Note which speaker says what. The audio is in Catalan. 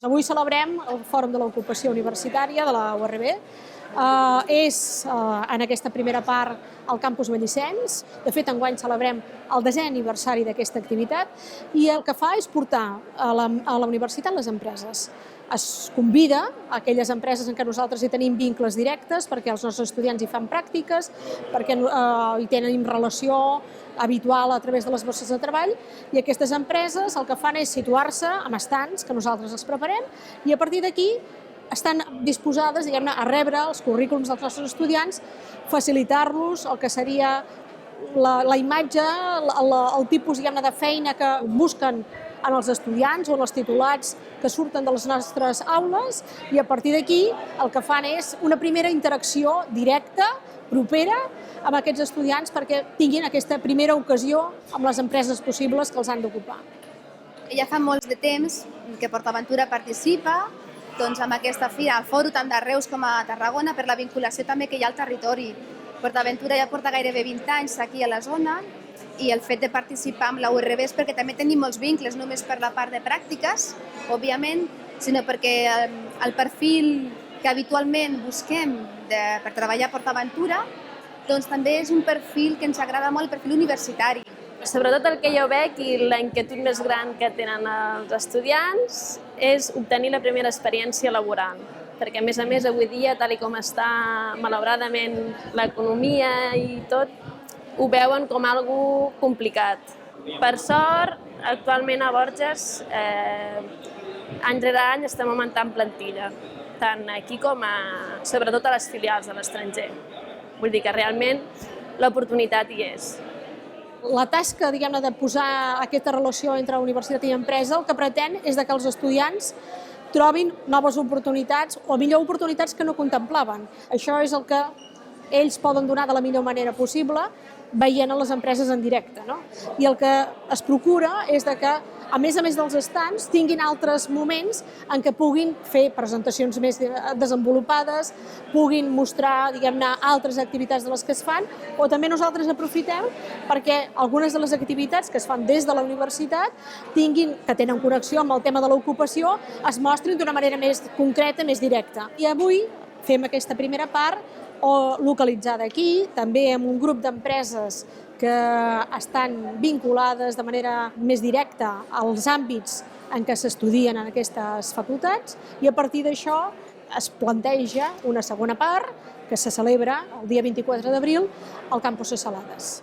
Speaker 1: Avui celebrem el Fòrum de l'Ocupació Universitària de la URB. En aquesta primera part al campus Bellisens. De fet, enguany celebrem el 10è aniversari d'aquesta activitat i el que fa és portar a la universitat les empreses. Es convida a aquelles empreses en què nosaltres hi tenim vincles directes perquè els nostres estudiants hi fan pràctiques, perquè hi tenen relació habitual a través de les borses de treball, i aquestes empreses el que fan és situar-se amb estants que nosaltres els preparem i a partir d'aquí estan disposades, diguem-ne, a rebre els currículums dels nostres estudiants, facilitar-los el que seria la imatge, el tipus, diguem-ne, de feina que busquen en els estudiants o en els titulats que surten de les nostres aules, i a partir d'aquí el que fan és una primera interacció directa, propera, amb aquests estudiants perquè tinguin aquesta primera ocasió amb les empreses possibles que els han d'ocupar.
Speaker 2: Ja fa molts de temps que PortAventura participa amb aquesta fira, al fòrum tant de Reus com a Tarragona, per la vinculació també que hi ha al territori. PortAventura ja porta gairebé 20 anys aquí a la zona i el fet de participar amb la URB és perquè també tenim molts vincles, no només per la part de pràctiques, òbviament, sinó perquè el perfil que habitualment busquem per treballar a PortAventura també és un perfil que ens agrada molt, el perfil universitari.
Speaker 3: Sobretot el que jo veig i la inquietud més gran que tenen els estudiants és obtenir la primera experiència laboral, perquè a més, avui dia, tal com està malauradament l'economia i tot, ho veuen com algo complicat. Per sort, actualment a Borges, any rere any estem augmentant plantilla, tant aquí com sobretot a les filials de l'estranger. Vull dir que realment l'oportunitat hi és.
Speaker 1: La tasca, diguem-ne, de posar aquesta relació entre universitat i empresa el que pretén és que els estudiants trobin noves oportunitats o millor oportunitats que no contemplaven. Això és el que ells poden donar de la millor manera possible veient les empreses en directe. I el que es procura és que, a més dels estants, tinguin altres moments en què puguin fer presentacions més desenvolupades, puguin mostrar, diguem-ne, altres activitats de les que es fan, o també nosaltres aprofitem perquè algunes de les activitats que es fan des de la universitat que tenen connexió amb el tema de l'ocupació, es mostrin d'una manera més concreta, més directa. I avui fem aquesta primera part localitzada aquí, també amb un grup d'empreses que estan vinculades de manera més directa als àmbits en què s'estudien en aquestes facultats, i a partir d'això es planteja una segona part que se celebra el dia 24 d'abril al campus de Salades.